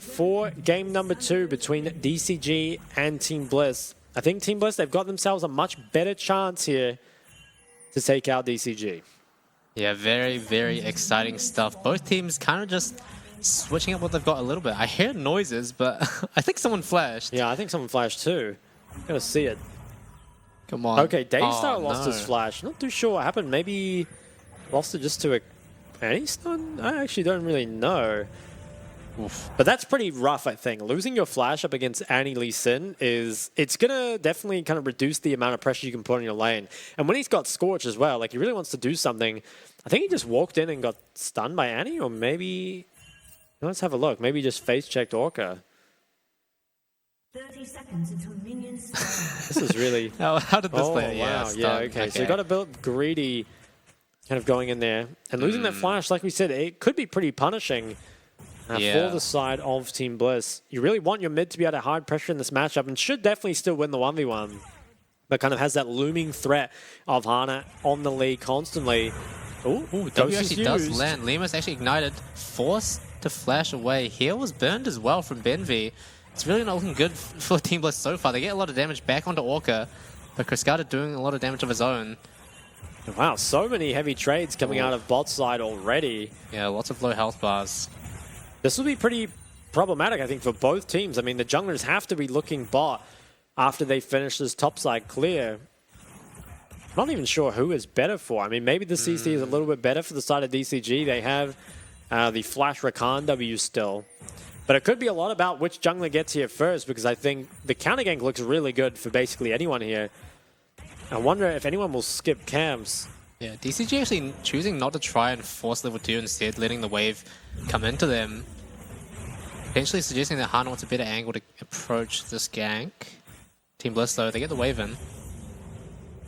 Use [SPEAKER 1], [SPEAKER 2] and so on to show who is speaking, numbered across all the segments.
[SPEAKER 1] for game number 2 between DCG and Team Bliss. I think Team Bliss, they've got themselves a much better chance here to take out DCG.
[SPEAKER 2] Yeah, very, very exciting stuff. Both teams kind of just switching up what they've got a little bit. I hear noises, but I think someone flashed.
[SPEAKER 1] Yeah, I think someone flashed too. Gotta see it.
[SPEAKER 2] Come on.
[SPEAKER 1] Okay, Daystar lost his flash. Not too sure what happened. Maybe lost it just to a Annie-stun? I actually don't really know. Oof. But that's pretty rough, I think. Losing your flash up against Annie Lee Sin it's going to definitely kind of reduce the amount of pressure you can put on your lane. And when he's got Scorch as well, like he really wants to do something. I think he just walked in and got stunned by Annie, or maybe... Let's have a look. Maybe he just face-checked Orca.
[SPEAKER 3] 30 seconds until minions spawn.
[SPEAKER 1] This is really...
[SPEAKER 2] How did this play?
[SPEAKER 1] Wow. Yeah, okay. So you got a bit greedy kind of going in there. And losing that flash, like we said, it could be pretty punishing. For the side of Team Bliss. You really want your mid to be able to hard pressure in this matchup and should definitely still win the 1v1. But kind of has that looming threat of Hana on the lead constantly.
[SPEAKER 2] Ooh, W actually does land. Lima's actually ignited, forced to flash away. Heal was burned as well from Benvi. It's really not looking good for Team Bliss so far. They get a lot of damage back onto Orca, but Cascada doing a lot of damage of his own.
[SPEAKER 1] Wow, so many heavy trades coming out of bot side already.
[SPEAKER 2] Yeah, lots of low health bars.
[SPEAKER 1] This will be pretty problematic, I think, for both teams. I mean, the junglers have to be looking bot after they finish this topside clear. I'm not even sure who is better for. I mean, maybe the CC is a little bit better for the side of DCG. They have the Flash Rakan W still. But it could be a lot about which jungler gets here first, because I think the counter gank looks really good for basically anyone here. I wonder if anyone will skip camps.
[SPEAKER 2] Yeah, DCG actually choosing not to try and force level 2, instead letting the wave come into them. Potentially suggesting that Hana wants a better angle to approach this gank. Team Bliss, though, they get the wave in.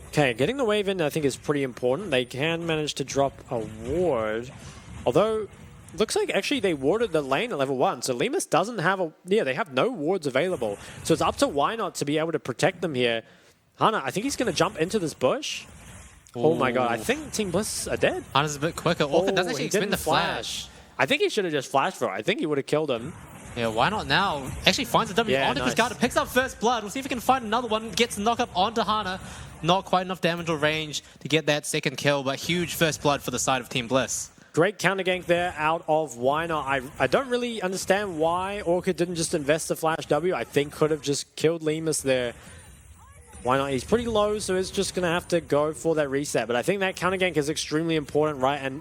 [SPEAKER 1] Okay, getting the wave in I think is pretty important. They can manage to drop a ward. Although, looks like actually they warded the lane at level 1. So Lemus doesn't have a... Yeah, they have no wards available. So it's up to Why Not to be able to protect them here. Hana, I think he's going to jump into this bush. Ooh. Oh my god, I think Team Bliss are dead.
[SPEAKER 2] Hana's a bit quicker. Orca doesn't actually expend the flash.
[SPEAKER 1] I think he should have just flashed for it. I think he would have killed him.
[SPEAKER 2] Yeah, Why Not now? Actually finds a W onto Cascada, picks up first blood. We'll see if he can find another one. Gets knocked up onto Hana. Not quite enough damage or range to get that second kill, but huge first blood for the side of Team Bliss.
[SPEAKER 1] Great counter gank there out of Why Not. I don't really understand why Orca didn't just invest the flash W. I think could have just killed Lemus there. Why Not? He's pretty low, so he's just going to have to go for that reset. But I think that counter gank is extremely important, right? And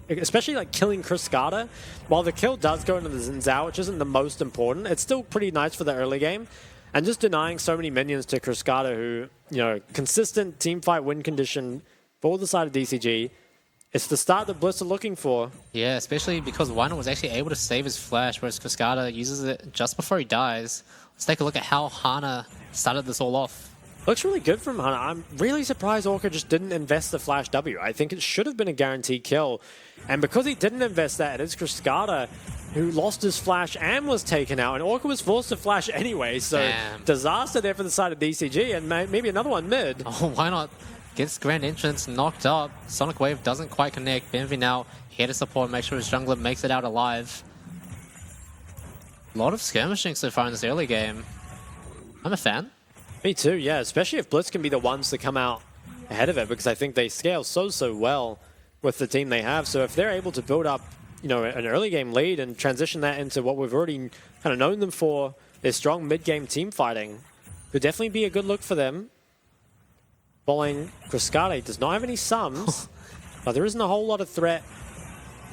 [SPEAKER 1] especially like killing Cascada. While the kill does go into the Xin Zhao, which isn't the most important, it's still pretty nice for the early game. And just denying so many minions to Cascada, who, you know, consistent teamfight win condition for the side of DCG. It's the start that Bliss are looking for.
[SPEAKER 2] Yeah, especially because Why Not was actually able to save his flash, whereas Cascada uses it just before he dies. Let's take a look at how Hana started this all off.
[SPEAKER 1] Looks really good from Hana. I'm really surprised Orca just didn't invest the flash W. I think it should have been a guaranteed kill. And because he didn't invest that, it's Cascada who lost his flash and was taken out. And Orca was forced to flash anyway. So disaster there for the side of DCG, and maybe another one mid.
[SPEAKER 2] Oh, Why Not? Gets Grand Entrance knocked up. Sonic Wave doesn't quite connect. Benvi now here to support, make sure his jungler makes it out alive. A lot of skirmishing so far in this early game. I'm a fan.
[SPEAKER 1] Me too, yeah. Especially if Blitz can be the ones to come out ahead of it, because I think they scale so well with the team they have. So if they're able to build up, you know, an early game lead and transition that into what we've already kind of known them for, their strong mid-game team fighting, could definitely be a good look for them. Following Cascada does not have any sums, but there isn't a whole lot of threat.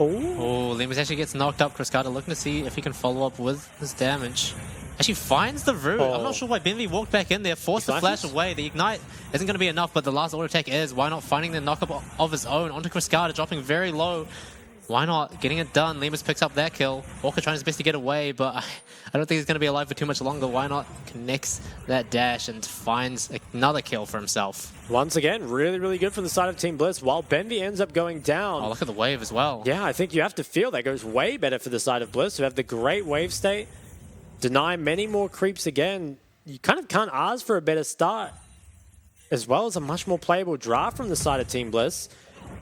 [SPEAKER 2] Oh, Lemus actually gets knocked up. Cascada looking to see if he can follow up with his damage. Actually finds the root. I'm not sure why Benvi walked back in there, forced the flash away. The ignite isn't going to be enough, but the last auto attack is. Why Not finding the knockup of his own onto Cascada, dropping very low. Why Not getting it done? Lemus picks up that kill. Orca trying his best to get away, but I don't think he's going to be alive for too much longer. Why Not connects that dash and finds another kill for himself.
[SPEAKER 1] Once again, really good from the side of Team Bliss, while Benvi ends up going down.
[SPEAKER 2] Oh, look at the wave as well.
[SPEAKER 1] Yeah, I think you have to feel that goes way better for the side of Bliss, who have the great wave state. Deny many more creeps again. You kind of can't ask for a better start, as well as a much more playable draft from the side of Team Bliss.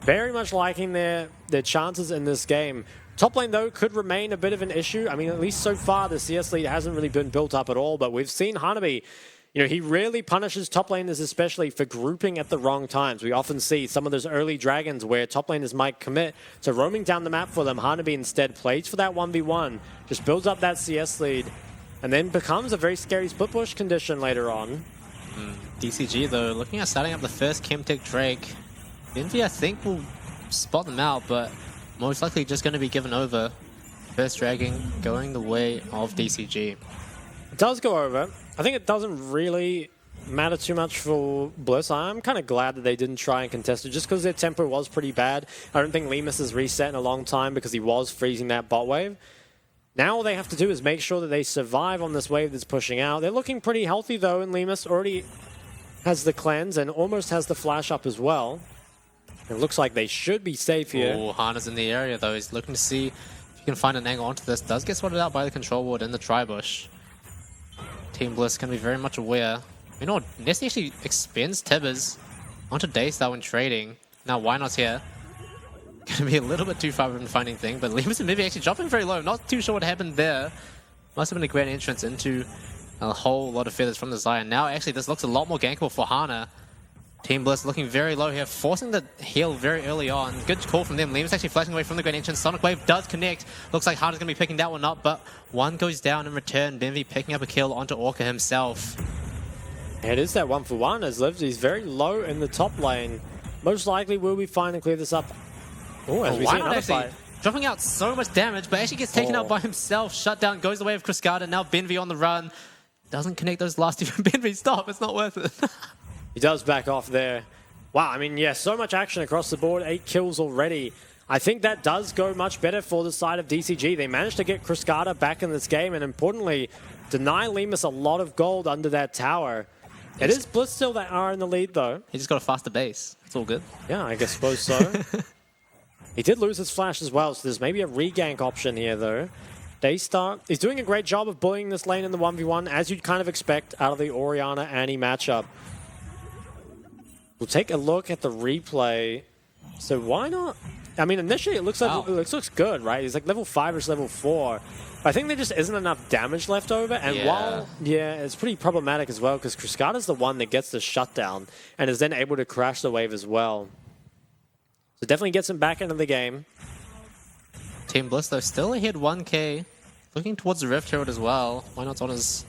[SPEAKER 1] Very much liking their chances in this game. Top lane, though, could remain a bit of an issue. I mean, at least so far, the CS lead hasn't really been built up at all, but we've seen Hanabi, you know, he really punishes top laners, especially for grouping at the wrong times. We often see some of those early dragons where top laners might commit to roaming down the map for them. Hanabi instead plays for that 1v1, just builds up that CS lead, and then becomes a very scary split push condition later on.
[SPEAKER 2] DCG, though, looking at starting up the first Chemtech Drake. Envy, I think, will spot them out, but most likely just going to be given over. First dragon going the way of DCG.
[SPEAKER 1] It does go over. I think it doesn't really matter too much for Bliss. I'm kind of glad that they didn't try and contest it just because their tempo was pretty bad. I don't think Lemus has reset in a long time because he was freezing that bot wave. Now all they have to do is make sure that they survive on this wave that's pushing out. They're looking pretty healthy though, and Lemus already has the cleanse and almost has the flash up as well. It looks like they should be safe here.
[SPEAKER 2] Oh, Hana's in the area though. He's looking to see if he can find an angle onto this. Does get spotted out by the control ward in the tri-bush. Team Bliss can be very much aware. You know, Nessie actually expends Tibbers onto Daystar when trading. Now, why not here? Gonna be a little bit too far from finding thing, but Lemus and maybe actually dropping very low. Not too sure what happened there. Must have been a great entrance into a whole lot of feathers from the Zion. Now, actually, this looks a lot more gankable for Hana. Team Bliss looking very low here, forcing the heal very early on. Good call from them. Lemus actually flashing away from the great entrance. Sonic Wave does connect. Looks like Hana's going to be picking that one up, but one goes down in return. Benvi picking up a kill onto Orca himself.
[SPEAKER 1] It is that 1-for-1 as Livs. He's very low in the top lane. Most likely will be fine to clear this up. Oh, as we see another fight.
[SPEAKER 2] Dropping out so much damage, but actually gets taken out by himself. Shut down, goes the way of Cruscada. Now Benvi on the run. Doesn't connect those last two. Benvi, stop. It's not worth it.
[SPEAKER 1] He does back off there. Wow, I mean, yeah, so much action across the board. 8 kills already. I think that does go much better for the side of DCG. They managed to get Cruscada back in this game, and importantly, deny Lemus a lot of gold under that tower. It is Bliss still that are in the lead, though.
[SPEAKER 2] He just got a faster base. It's all good.
[SPEAKER 1] Yeah, I guess suppose so. He did lose his flash as well, so there's maybe a regank option here, though. Daystar is doing a great job of bullying this lane in the 1v1, as you'd kind of expect out of the Orianna Annie matchup. We'll take a look at the replay. So why not? I mean, initially it looks like it looks good, right? He's like level 5 or level 4. But I think there just isn't enough damage left over. And while, it's pretty problematic as well because Cruscada's the one that gets the shutdown and is then able to crash the wave as well. So definitely gets him back into the game.
[SPEAKER 2] Team Bliss, though, still ahead 1k. Looking towards the Rift Herald as well. Why not on his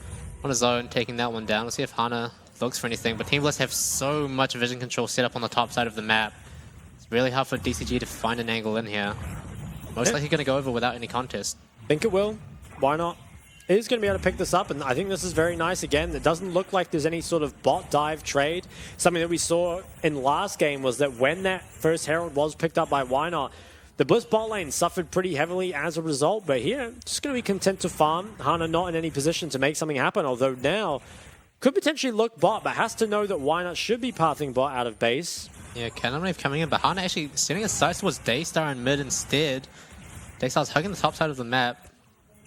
[SPEAKER 2] own, taking that one down. We'll see if Hana looks for anything, but Team Bliss have so much vision control set up on the top side of the map. It's really hard for DCG to find an angle in here. Most likely going to go over without any contest.
[SPEAKER 1] Think it will. Why not? It is going to be able to pick this up, and I think this is very nice. Again, it doesn't look like there's any sort of bot dive trade. Something that we saw in last game was that when that first Herald was picked up by Why Not, the Bliss bot lane suffered pretty heavily as a result, but here, just going to be content to farm. Hana not in any position to make something happen, although now could potentially look bot, but has to know that Why Not should be pathing bot out of base.
[SPEAKER 2] Yeah, Cannon Wave coming in, but Hana actually sending his sights towards Daystar in mid instead. Daystar's hugging the top side of the map.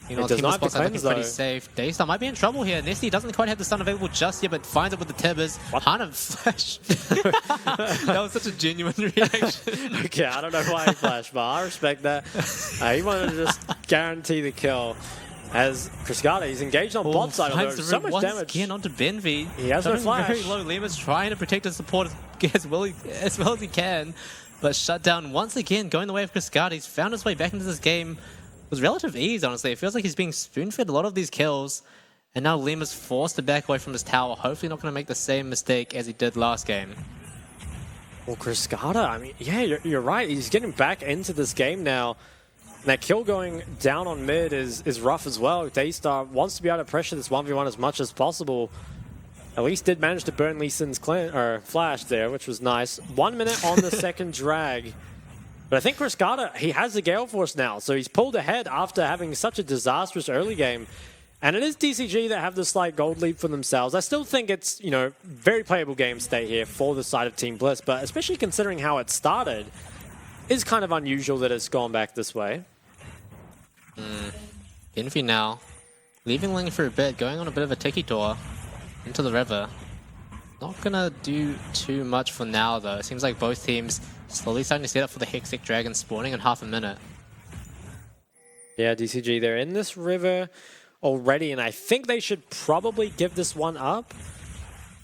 [SPEAKER 2] You know, Team Spots are looking pretty safe. Daystar might be in trouble here. Nessie doesn't quite have the stun available just yet, but finds it with the Tibbers. Hana flash. That was such a genuine reaction.
[SPEAKER 1] Okay, I don't know why he flashed, but I respect that. He wanted to just guarantee the kill. As Cruscada, he's engaged on bot side, although so much damage.
[SPEAKER 2] Again onto Benvi.
[SPEAKER 1] He has no flash.
[SPEAKER 2] Very low. Lemus trying to protect his support as well as he can, but shut down once again, going the way of Cruscada. He's found his way back into this game with relative ease, honestly. It feels like he's being spoon-fed a lot of these kills, and now Lemus forced to back away from his tower. Hopefully not going to make the same mistake as he did last game.
[SPEAKER 1] Well, Cruscada, I mean, yeah, you're right. He's getting back into this game now. And that kill going down on mid is rough as well. Daystar wants to be able to pressure this 1v1 as much as possible. At least did manage to burn Lee Sin's flash there, which was nice. 1 minute on the second drag. But I think Cruscada, he has the Gale Force now, so he's pulled ahead after having such a disastrous early game. And it is DCG that have the slight gold lead for themselves. I still think it's, you know, very playable game state here for the side of Team Bliss, but especially considering how it started, it's kind of unusual that it's gone back this way.
[SPEAKER 2] Benvi now, leaving Ling for a bit, going on a bit of a tiki tour into the river. Not gonna do too much for now though. It seems like both teams slowly starting to set up for the Hexic Dragon spawning in half a minute.
[SPEAKER 1] Yeah, DCG, they're in this river already, and I think they should probably give this one up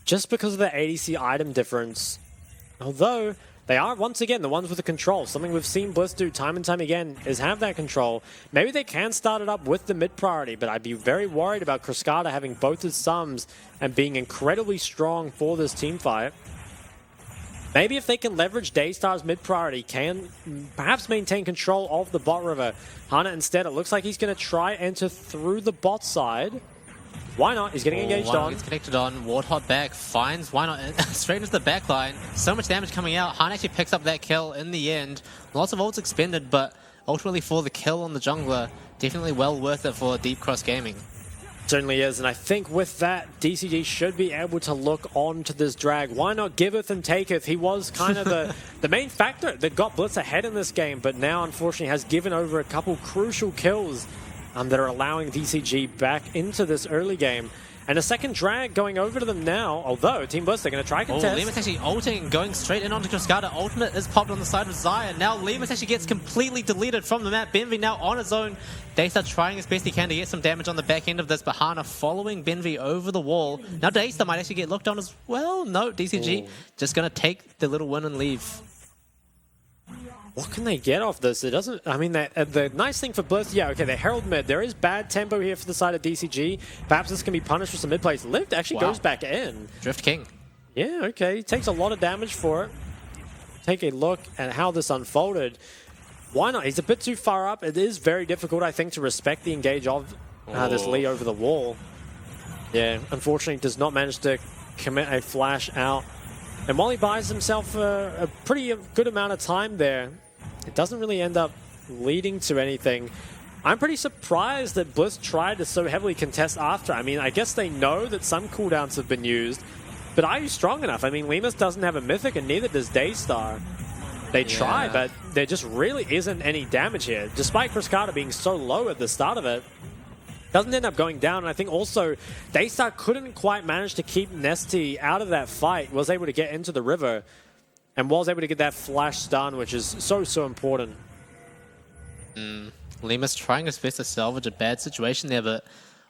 [SPEAKER 1] just because of the ADC item difference. Although, they are, once again, the ones with the control. Something we've seen Bliss do time and time again is have that control. Maybe they can start it up with the mid priority, but I'd be very worried about Cruscata having both his sums and being incredibly strong for this team fight. Maybe if they can leverage Daystar's mid priority, can perhaps maintain control of the bot river. Hana instead, it looks like he's going to try enter through the bot side. Why not? He's getting engaged on.
[SPEAKER 2] Gets connected on. Warthog back. Finds Why Not straight into the back line. So much damage coming out. Han actually picks up that kill in the end. Lots of ults expended, but ultimately for the kill on the jungler, definitely well worth it for Deep Cross Gaming.
[SPEAKER 1] Certainly is, and I think with that, DCG should be able to look on to this drag. Why not giveth and taketh? He was kind of the main factor that got Blitz ahead in this game, but now unfortunately has given over a couple crucial kills that are allowing DCG back into this early game. And a second drag going over to them now, although Team Bliss, they're going to try contest.
[SPEAKER 2] Lemus actually ulting, going straight in onto Cruscata. Ultimate is popped on the side of Xayah. Now Lemus actually gets completely deleted from the map. Benvi now on his own. Daystar trying his best he can to get some damage on the back end of this, but Hana following Benvi over the wall. Now Daystar might actually get looked on as well. No, DCG just going to take the little win and leave.
[SPEAKER 1] What can they get off this? It doesn't... I mean, the nice thing for Bliss... Yeah, okay, they Herald mid. There is bad tempo here for the side of DCG. Perhaps this can be punished for some mid plays. Lift actually goes back in.
[SPEAKER 2] Drift King.
[SPEAKER 1] Yeah, okay. He takes a lot of damage for it. Take a look at how this unfolded. Why not? He's a bit too far up. It is very difficult, I think, to respect the engage of this Lee over the wall. Yeah, unfortunately, does not manage to commit a flash out. And while he buys himself a pretty good amount of time there, it doesn't really end up leading to anything. I'm pretty surprised that Bliss tried to so heavily contest after. I mean, I guess they know that some cooldowns have been used, but are you strong enough? I mean, Lemus doesn't have a Mythic, and neither does Daystar. They try, but there just really isn't any damage here. Despite Cruscata being so low at the start of it, doesn't end up going down. And I think also Daystar couldn't quite manage to keep Nesty out of that fight, was able to get into the river, and was able to get that flash stun, which is so important.
[SPEAKER 2] Lemus trying his best to salvage a bad situation there, but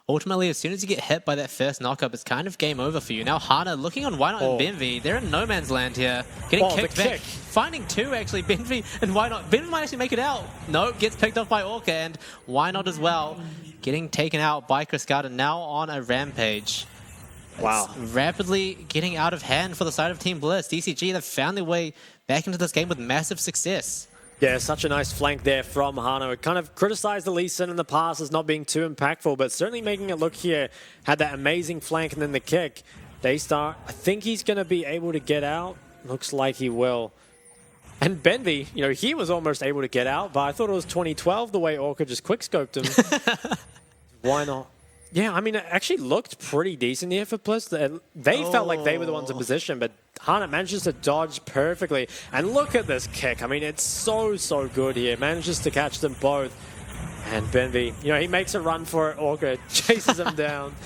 [SPEAKER 2] ultimately, as soon as you get hit by that first knockup, it's kind of game over for you. Now Hana looking on Why Not and Benvi. They're in no man's land here. Getting kicked back. Finding two, actually. Benvi and Why Not. Benvi might actually make it out. No, gets picked off by Orca, and Why Not as well. Getting taken out by Cruscata, now on a rampage.
[SPEAKER 1] Wow.
[SPEAKER 2] It's rapidly getting out of hand for the side of Team Bliss. DCG, they've found their way back into this game with massive success.
[SPEAKER 1] Yeah, such a nice flank there from Hana. It kind of criticized the Lee Sin in the past as not being too impactful, but certainly making it look here. Had that amazing flank and then the kick. Daystar, I think he's going to be able to get out. Looks like he will. And Benvi, you know, he was almost able to get out, but I thought it was 2012 the way Orca just quickscoped him. Why not? Yeah, I mean, it actually looked pretty decent here for Bliss. They felt like they were the ones in position, but Hana manages to dodge perfectly. And look at this kick. I mean, it's so good here. Manages to catch them both. And Benvi, you know, he makes a run for it. Orca chases him down.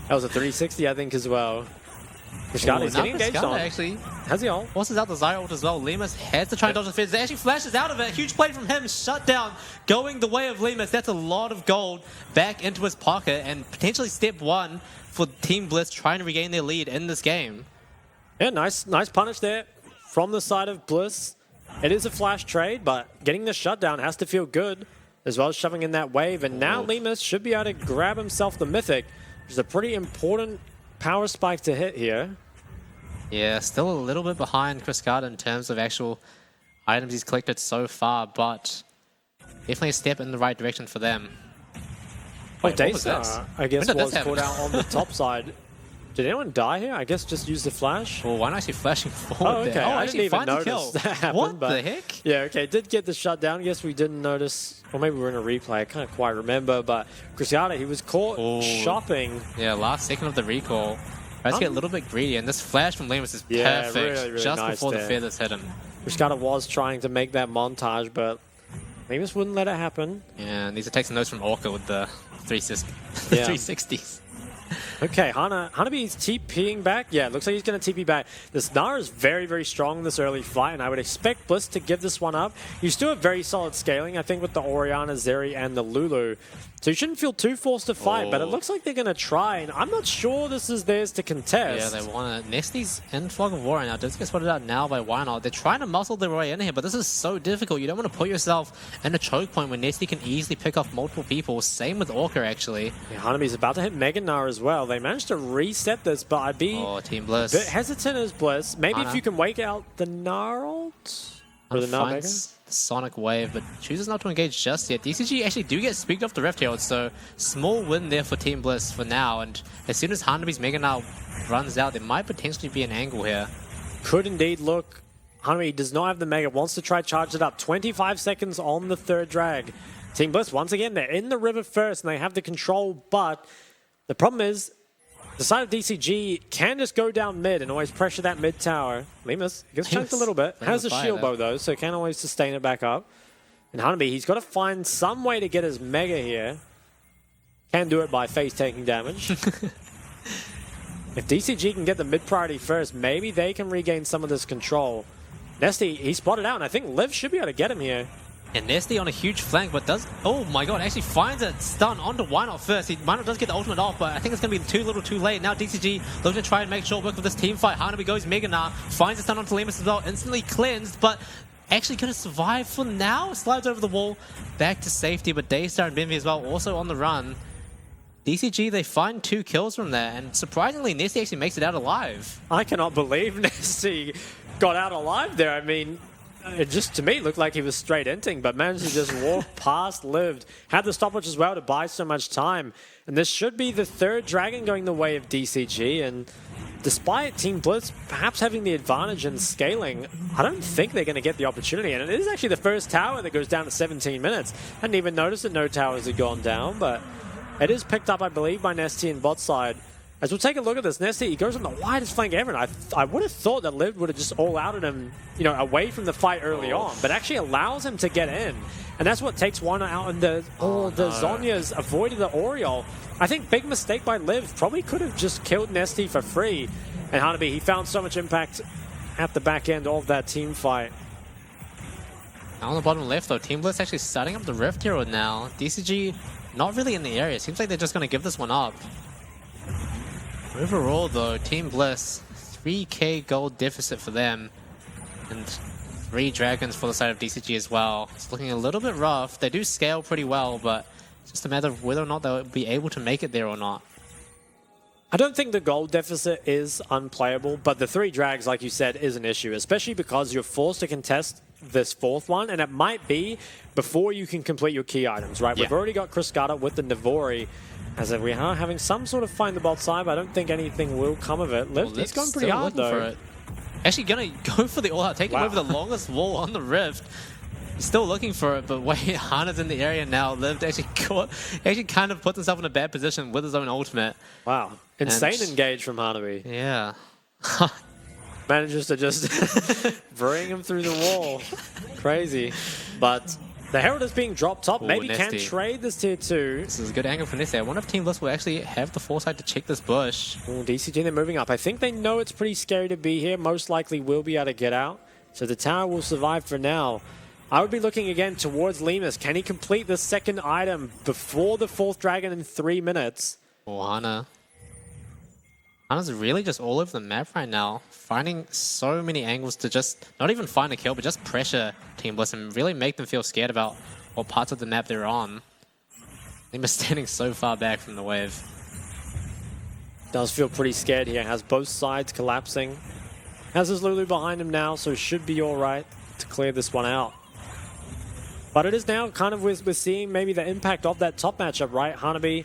[SPEAKER 1] That was a 360, I think, as well. Cruscata is getting engaged on.
[SPEAKER 2] Actually.
[SPEAKER 1] Has he ult?
[SPEAKER 2] Forces out the Xayah ult as well. Lemus has to try and dodge the fizz. It actually flashes out of it. Huge play from him. Shut down. Going the way of Lemus. That's a lot of gold back into his pocket and potentially step one for Team Bliss trying to regain their lead in this game.
[SPEAKER 1] Yeah, nice punish there from the side of Bliss. It is a flash trade, but getting the shutdown has to feel good, as well as shoving in that wave. And now Lemus should be able to grab himself the Mythic, which is a pretty important power spike to hit here.
[SPEAKER 2] Yeah, still a little bit behind Cruscata in terms of actual items he's collected so far, but definitely a step in the right direction for them.
[SPEAKER 1] Wait, Daystar, I guess, was caught out on the top side. Did anyone die here? I guess just use the flash.
[SPEAKER 2] Well, why not actually flashing forward
[SPEAKER 1] okay.
[SPEAKER 2] there? Oh,
[SPEAKER 1] I didn't even notice that happened.
[SPEAKER 2] What
[SPEAKER 1] but
[SPEAKER 2] the heck?
[SPEAKER 1] Yeah, okay. Did get the shutdown. Guess we didn't notice. Or maybe we were in a replay. I can't quite remember. But Cruscata, he was caught shopping.
[SPEAKER 2] Yeah, last second of the recall. Let's get a little bit greedy. And this flash from Lemus is perfect.
[SPEAKER 1] Really
[SPEAKER 2] just
[SPEAKER 1] nice
[SPEAKER 2] before
[SPEAKER 1] there.
[SPEAKER 2] the feathers hit him.
[SPEAKER 1] Cruscata was trying to make that montage, but Lemus wouldn't let it happen.
[SPEAKER 2] Yeah, and these are taking notes from Orca with the 360s.
[SPEAKER 1] Okay, Hanabi is TPing back. Yeah, looks like he's going to TP back. This Nara is very, very strong in this early fight, and I would expect Bliss to give this one up. You still have very solid scaling, I think, with the Orianna, Zeri, and the Lulu. So you shouldn't feel too forced to fight, but it looks like they're going to try, and I'm not sure this is theirs to contest.
[SPEAKER 2] Yeah, they want to. Nesty's in Fog of War right now. Does get spotted out now by Wynot. They're trying to muscle their way in here, but this is so difficult. You don't want to put yourself in a choke point when Nesty can easily pick off multiple people. Same with Orca, actually.
[SPEAKER 1] Yeah, Hanabi's about to hit Mega Nara as well. They managed to reset this, but I'd be
[SPEAKER 2] Team Bliss.
[SPEAKER 1] a bit hesitant as Bliss. Maybe if you can wake out the Nara ult? Or the Nara Mega?
[SPEAKER 2] The Sonic Wave, but chooses not to engage just yet. DCG actually do get speaked off the Rift Herald, so small win there for Team Bliss for now. And as soon as Hanabi's Mega now runs out, there might potentially be an angle here.
[SPEAKER 1] Could indeed look. Hanabi does not have the Mega, wants to try charge it up. 25 seconds on the third drag. Team Bliss, once again, they're in the river first and they have the control, but the problem is the side of DCG can just go down mid and always pressure that mid tower. Lemus gets chunked a little bit. Has a shield bow though, so can always sustain it back up. And Hanabi, he's got to find some way to get his Mega here. Can do it by face taking damage. If DCG can get the mid priority first, maybe they can regain some of this control. Nesty, he spotted out, and I think Liv should be able to get him here.
[SPEAKER 2] And Nesty on a huge flank, but does... Oh my god, actually finds a stun onto Wynot first. Wynot does get the ultimate off, but I think it's going to be too little too late. Now DCG looking to try and make short work of this team fight. Hanabi goes Mega now, finds a stun onto Lemus as well, instantly cleansed, but actually going to survive for now. Slides over the wall, back to safety, but Daystar and Bimby as well also on the run. DCG, they find 2 kills from there, and surprisingly, Nesty actually makes it out alive.
[SPEAKER 1] I cannot believe Nesty got out alive there. I mean... It just, to me, looked like he was straight inting, but managed to just walk past, lived. Had the stopwatch as well to buy so much time. And this should be the third dragon going the way of DCG. And despite Team Bliss perhaps having the advantage in scaling, I don't think they're going to get the opportunity. And it is actually the first tower that goes down to 17 minutes. I didn't even notice that no towers had gone down, but it is picked up, I believe, by Nesty and bot side. As we'll take a look at this, Nesty, he goes on the widest flank ever, and I would have thought that Liv would have just all-outed him, you know, away from the fight early on, but actually allows him to get in. And that's what takes one out, and the Zhonya's avoided the Oriole. I think big mistake by Liv, probably could have just killed Nesty for free. And Hanabi, he found so much impact at the back end of that team fight.
[SPEAKER 2] Now on the bottom left, though, Team Bliss actually starting up the Rift Hero now. DCG not really in the area. Seems like they're just going to give this one up. Overall, though, Team Bliss, 3k gold deficit for them, and 3 dragons for the side of DCG as well. It's looking a little bit rough. They do scale pretty well, but it's just a matter of whether or not they'll be able to make it there or not.
[SPEAKER 1] I don't think the gold deficit is unplayable, but the 3 drags, like you said, is an issue, especially because you're forced to contest this 4th one, and it might be before you can complete your key items, right? Yeah. We've already got Cryscata with the Navori, as if we are having some sort of find the bot side, but I don't think anything will come of it. Liv, he's going pretty hard, though.
[SPEAKER 2] Actually going to go for the all-out, taking over the longest wall on the Rift. He's still looking for it, but wait, Hana's in the area now. Liv actually kind of puts himself in a bad position with his own ultimate.
[SPEAKER 1] Wow. Insane engage from Hanabi.
[SPEAKER 2] Yeah.
[SPEAKER 1] Manages to just bring him through the wall. Crazy. But the Herald is being dropped top. Maybe
[SPEAKER 2] Nesty
[SPEAKER 1] can trade this tier 2.
[SPEAKER 2] This is a good angle for Nesty. I wonder if Team Bliss will actually have the foresight to check this bush.
[SPEAKER 1] DCG, they're moving up. I think they know it's pretty scary to be here. Most likely will be able to get out. So the tower will survive for now. I would be looking again towards Lemus. Can he complete the 2nd item before the 4th dragon in 3 minutes?
[SPEAKER 2] Oh, Hana's really just all over the map right now, finding so many angles to just not even find a kill, but just pressure Team Bliss and really make them feel scared about what parts of the map they're on. Lemus standing so far back from the wave.
[SPEAKER 1] Does feel pretty scared here. Has both sides collapsing. Has his Lulu behind him now, so should be all right to clear this one out. But it is now kind of we're seeing maybe the impact of that top matchup, right? Hanabi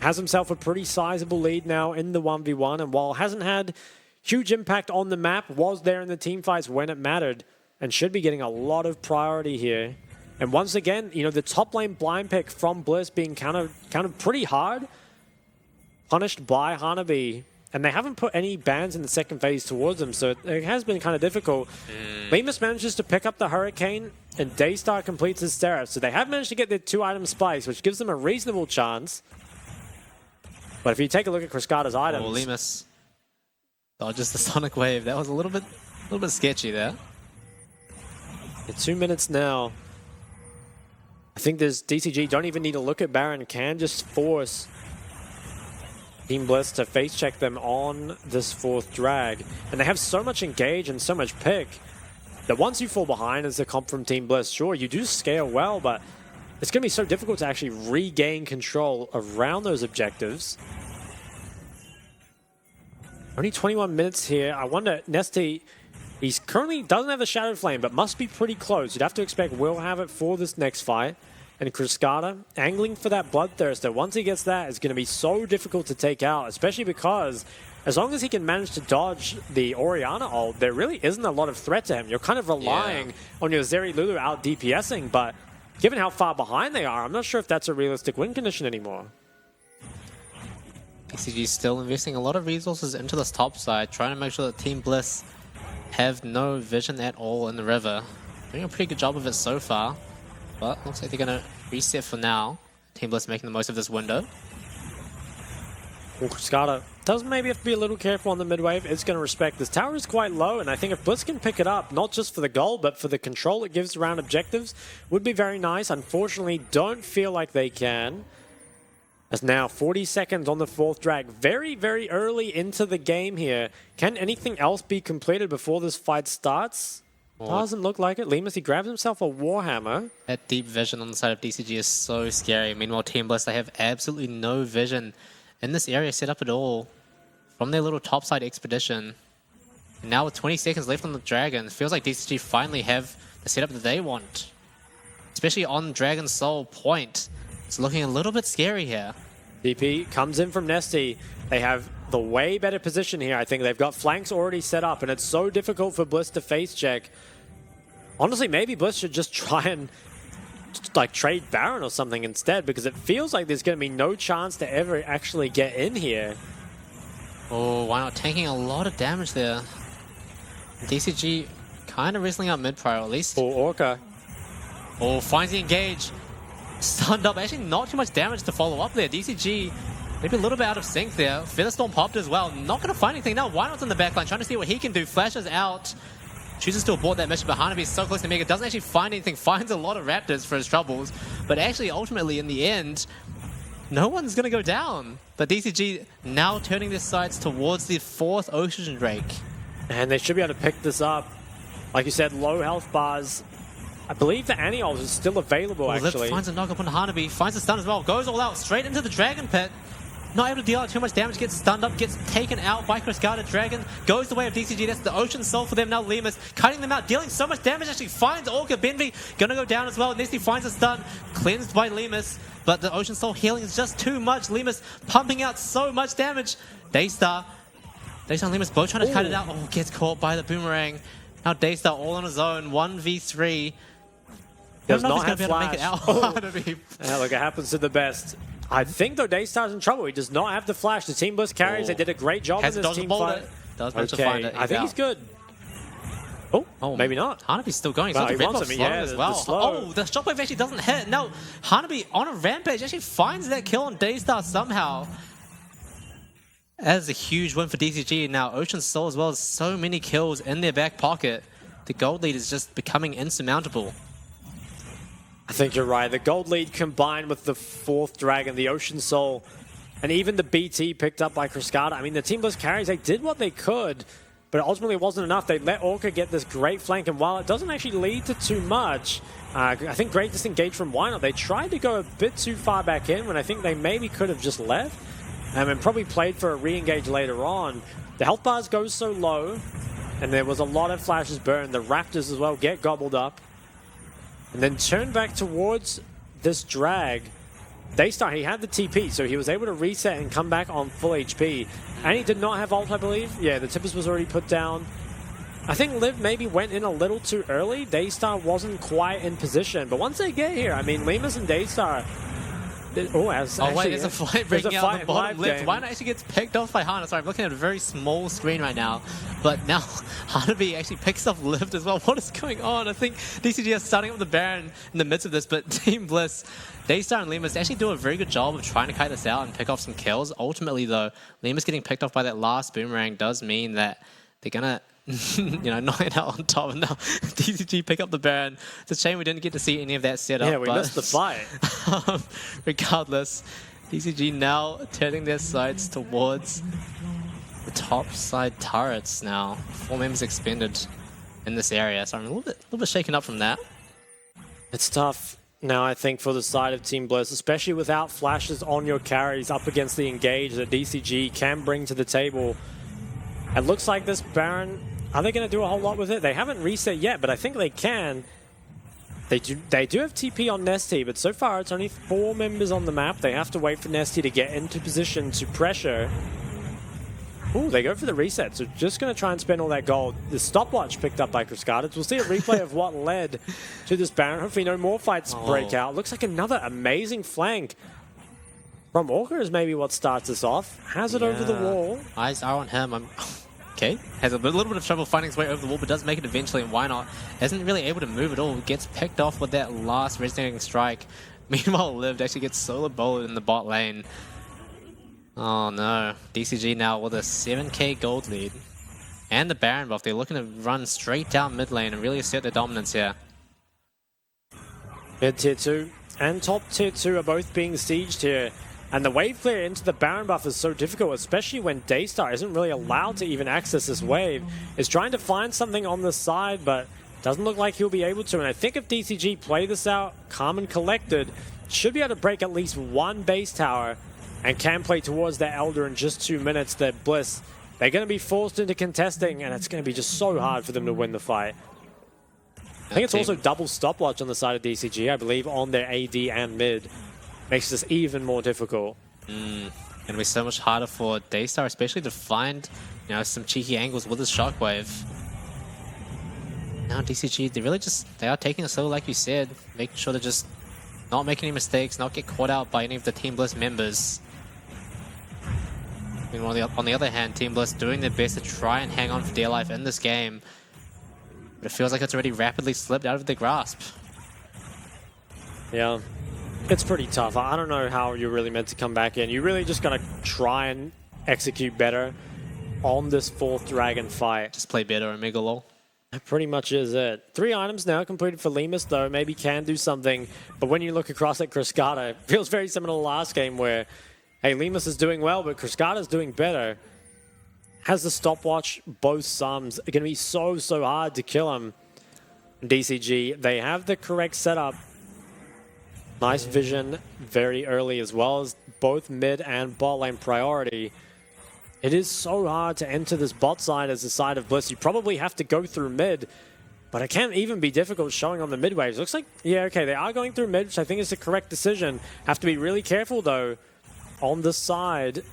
[SPEAKER 1] has himself a pretty sizable lead now in the 1v1, and while hasn't had huge impact on the map, was there in the team fights when it mattered, and should be getting a lot of priority here. And once again, you know, the top lane blind pick from Bliss being countered pretty hard, punished by Hanabi. And they haven't put any bans in the 2nd phase towards them, so it has been kind of difficult. Lemus manages to pick up the Hurricane, and Daystar completes his Seraph. So they have managed to get their 2 item spikes, which gives them a reasonable chance. But if you take a look at Cruscada's items...
[SPEAKER 2] Oh, Lemus dodges the Sonic Wave. That was a little bit sketchy there.
[SPEAKER 1] In 2 minutes now. I think there's DCG don't even need to look at Baron, can just force Team Bliss to face check them on this 4th drag. And they have so much engage and so much pick that once you fall behind as a comp from Team Bliss, sure, you do scale well, but it's going to be so difficult to actually regain control around those objectives. Only 21 minutes here. I wonder, Nesty, he's currently doesn't have the Shadow Flame, but must be pretty close. You'd have to expect will have it for this next fight. And Cruscada angling for that Bloodthirster. Once he gets that, it's going to be so difficult to take out, especially because as long as he can manage to dodge the Orianna ult, there really isn't a lot of threat to him. You're kind of relying on your Zeri Lulu out DPSing, but given how far behind they are, I'm not sure if that's a realistic win condition anymore.
[SPEAKER 2] PCG still investing a lot of resources into this top side, trying to make sure that Team Bliss have no vision at all in the river. Doing a pretty good job of it so far, but looks like they're going to reset for now. Team Bliss making the most of this window.
[SPEAKER 1] Well, Cruscada does maybe have to be a little careful on the mid wave. It's going to respect this tower is quite low, and I think if Bliss can pick it up, not just for the goal, but for the control it gives around objectives, would be very nice. Unfortunately, don't feel like they can. As now 40 seconds on the 4th drag. Very, very early into the game here. Can anything else be completed before this fight starts? Doesn't look like it. Lemus, he grabs himself a Warhammer.
[SPEAKER 2] That deep vision on the side of DCG is so scary. Meanwhile, Team Bliss, they have absolutely no vision in this area set up at all from their little topside expedition. And now with 20 seconds left on the Dragon, it feels like DCG finally have the setup that they want. Especially on Dragon's Soul point. It's looking a little bit scary here.
[SPEAKER 1] DP comes in from Nesty. They have the way better position here. I think they've got flanks already set up, and it's so difficult for Bliss to face check. Honestly, maybe Bliss should just try and like trade Baron or something instead, because it feels like there's going to be no chance to ever actually get in here.
[SPEAKER 2] Oh, why not? Taking a lot of damage there. DCG kind of wrestling out mid-prior at least.
[SPEAKER 1] For Orca.
[SPEAKER 2] Oh, finds the engage. Stunned up. Actually, not too much damage to follow up there. DCG maybe a little bit out of sync there. Featherstorm popped as well. Not going to find anything now. Wynot's in the backline trying to see what he can do. Flashes out. Chooses to abort that mission, but Hanabi is so close to Mega. Doesn't actually find anything. Finds a lot of Raptors for his troubles. But actually, ultimately, in the end, no one's going to go down. But DCG now turning their sights towards the 4th Ocean Drake.
[SPEAKER 1] And they should be able to pick this up. Like you said, low health bars. I believe the Aniols is still available, actually.
[SPEAKER 2] Lip finds a knock up on Hanabi. Finds a stun as well. Goes all out. Straight into the Dragon Pit. Not able to deal out too much damage. Gets stunned up. Gets taken out by Cruscada. Dragon goes the way of DCG. That's the Ocean Soul for them now. Lemus cutting them out. Dealing so much damage. Actually finds Orca. Benvi gonna go down as well. Nesty finds a stun. Cleansed by Lemus. But the Ocean Soul healing is just too much. Lemus pumping out so much damage. Daystar and Lemus both trying to cut it out. Oh, gets caught by the boomerang. Now Daystar all on his own. 1v3.
[SPEAKER 1] Does not have
[SPEAKER 2] flash.
[SPEAKER 1] Yeah, look, it happens to the best. I think, though, Daystar's in trouble. He does not have the flash. The Team Bliss carries. They did a great job in this team fight.
[SPEAKER 2] Does manage to find it.
[SPEAKER 1] I think he's good. Oh, maybe not.
[SPEAKER 2] Hanabi's still going. He's
[SPEAKER 1] Well,
[SPEAKER 2] on the
[SPEAKER 1] he
[SPEAKER 2] red
[SPEAKER 1] wants
[SPEAKER 2] buff
[SPEAKER 1] him, yeah,
[SPEAKER 2] as
[SPEAKER 1] the
[SPEAKER 2] well.
[SPEAKER 1] slow.
[SPEAKER 2] Oh, the shockwave actually doesn't hit. No, Hanabi on a rampage actually finds that kill on Daystar somehow. That is a huge win for DCG. Now, Ocean Soul as well as so many kills in their back pocket. The gold lead is just becoming insurmountable.
[SPEAKER 1] I think you're right. The gold lead combined with the 4th dragon, the Ocean Soul, and even the BT picked up by Cruscada. I mean, the Team Bliss carries, they did what they could, but ultimately it wasn't enough. They let Orca get this great flank, and while it doesn't actually lead to too much, I think great disengage from Wynot. They tried to go a bit too far back in when I think they maybe could have just left, and probably played for a re-engage later on. The health bars go so low, and there was a lot of flashes burned. The Raptors as well get gobbled up. And then turn back towards this drag. Daystar, he had the TP, so he was able to reset and come back on full HP. And he did not have ult, I believe. Yeah, the Tippers was already put down. I think Liv maybe went in a little too early. Daystar wasn't quite in position. But once they get here, I mean, Lemus and Daystar,
[SPEAKER 2] Wait, there's a fight breaking out on the bottom left. Why not actually gets picked off by Hana? Sorry, I'm looking at a very small screen right now. But now Hanabi actually picks off Lift as well. What is going on? I think DCG are starting up the Baron in the midst of this, but Team Bliss, Daystar and Lemus actually do a very good job of trying to kite this out and pick off some kills. Ultimately, though, Lemus getting picked off by that last boomerang does mean that they're gonna knock it out on top. And now DCG pick up the Baron. It's a shame we didn't get to see any of that setup.
[SPEAKER 1] Yeah, we missed the fight.
[SPEAKER 2] Regardless, DCG now turning their sights towards the top side turrets now. 4 members expended in this area, so I'm a little bit shaken up from that.
[SPEAKER 1] It's tough now, I think, for the side of Team Bliss, especially without flashes on your carries up against the engage that DCG can bring to the table. It looks like this Baron, are they going to do a whole lot with it? They haven't reset yet, but I think they can. They do have TP on Nesty, but so far it's only 4 members on the map. They have to wait for Nesty to get into position to pressure. Ooh, they go for the reset, so just going to try and spend all that gold. The stopwatch picked up by Cruscadis. We'll see a replay of what led to this Baron. Hopefully no more fights break out. Looks like another amazing flank from Orca is maybe what starts us off. Has it over the wall.
[SPEAKER 2] Eyes are on him. Okay, has a little bit of trouble finding his way over the wall, but does make it eventually, and why not? Isn't really able to move at all. Gets picked off with that last resonating strike. Meanwhile, Lived actually gets solo bowled in the bot lane. Oh no. DCG now with a 7k gold lead. And the Baron buff. They're looking to run straight down mid lane and really assert their dominance here.
[SPEAKER 1] Mid tier 2 and top tier 2 are both being sieged here. And the wave clear into the Baron buff is so difficult, especially when Daystar isn't really allowed to even access this wave. Is trying to find something on the side, but doesn't look like he'll be able to. And I think if DCG play this out calm and collected, should be able to break at least 1 base tower and can play towards that Elder in just 2 minutes. That Bliss, they're going to be forced into contesting, and it's going to be just so hard for them to win the fight. I think it's also double stopwatch on the side of DCG, I believe, on their AD and mid. Makes this even more difficult.
[SPEAKER 2] Gonna be so much harder for Daystar, especially to find, some cheeky angles with his shockwave. Now DCG, they are taking it slow, like you said, making sure to just not make any mistakes, not get caught out by any of the Team Bliss members. Meanwhile, on the other hand, Team Bliss doing their best to try and hang on for dear life in this game. But it feels like it's already rapidly slipped out of their grasp.
[SPEAKER 1] Yeah. It's pretty tough. I don't know how you're really meant to come back in. You really just got to try and execute better on this 4th dragon fight.
[SPEAKER 2] Just play better, Omega lol.
[SPEAKER 1] That pretty much is it. 3 items now completed for Lemus, though. Maybe can do something. But when you look across at Cruscada, it feels very similar to last game where, hey, Lemus is doing well, but Cruscada's doing better. Has the stopwatch, both sums. Are going to be so hard to kill him. DCG, they have the correct setup. Nice vision very early, as well as both mid and bot lane priority. It is so hard to enter this bot side as the side of Bliss. You probably have to go through mid, but it can't even be difficult showing on the mid waves. Looks like, yeah, okay, they are going through mid, which I think is the correct decision. Have to be really careful, though, on the side.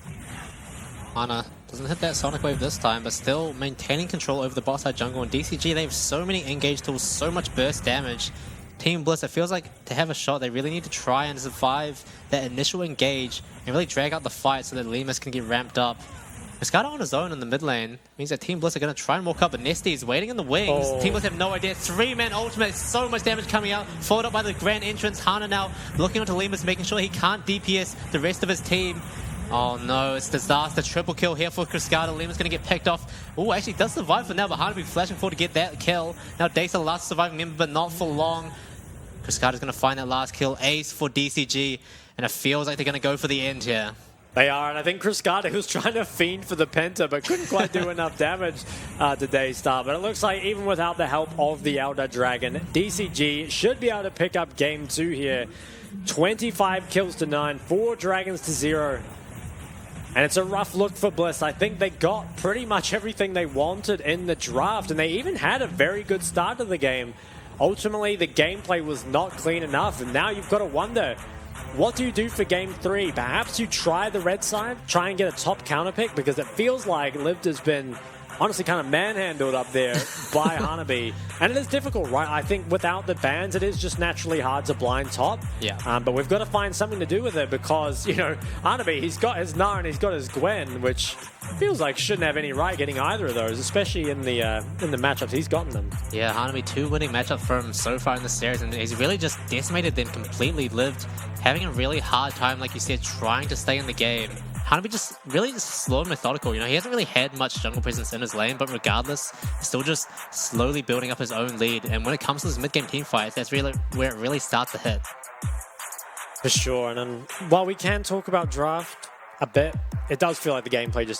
[SPEAKER 2] Hana doesn't hit that Sonic Wave this time, but still maintaining control over the bot side jungle. And DCG, they have so many engage tools, so much burst damage. Team Bliss, it feels like to have a shot, they really need to try and survive that initial engage and really drag out the fight so that Lemus can get ramped up. Cruscada on his own in the mid lane means that Team Bliss are going to try and walk up, but Nesty is waiting in the wings. Team Bliss have no idea. 3-man ultimate, so much damage coming out, followed up by the grand entrance. Hana now looking onto Lemus, making sure he can't DPS the rest of his team. Oh no, it's disaster. Triple kill here for Cruscada. Lemus going to get picked off. Oh, actually does survive for now, but Hana be flashing forward to get that kill. Now Daystar, last surviving member, but not for long. Cruscada's going to find that last kill. Ace for DCG, and it feels like they're going to go for the end here.
[SPEAKER 1] They are, and I think Cruscada was trying to fiend for the Penta, but couldn't quite do enough damage to Daystar. But it looks like even without the help of the Elder Dragon, DCG should be able to pick up game 2 here. 25 kills to 9, 4 dragons to 0. And it's a rough look for Bliss. I think they got pretty much everything they wanted in the draft, and they even had a very good start to the game. Ultimately, the gameplay was not clean enough, and now you've got to wonder, what do you do for game 3? Perhaps you try the red side, try and get a top counter pick, because it feels like Lived has been honestly kind of manhandled up there by Hanabi. And it is difficult, right? I think without the bans, it is just naturally hard to blind top.
[SPEAKER 2] Yeah.
[SPEAKER 1] But we've got to find something to do with it because, you know, Hanabi, he's got his Gnar and he's got his Gwen, which feels like shouldn't have any right getting either of those, especially in the matchups he's gotten them.
[SPEAKER 2] Yeah, Hanabi, 2 winning matchups for him so far in the series, and he's really just decimated them completely, lived, having a really hard time, like you said, trying to stay in the game. Hanabi just really slow and methodical. You know, he hasn't really had much jungle presence in his lane, but regardless, he's still just slowly building up his own lead. And when it comes to his mid-game team fights, that's really where it really starts to hit.
[SPEAKER 1] For sure. And while we can talk about draft a bit, it does feel like the gameplay just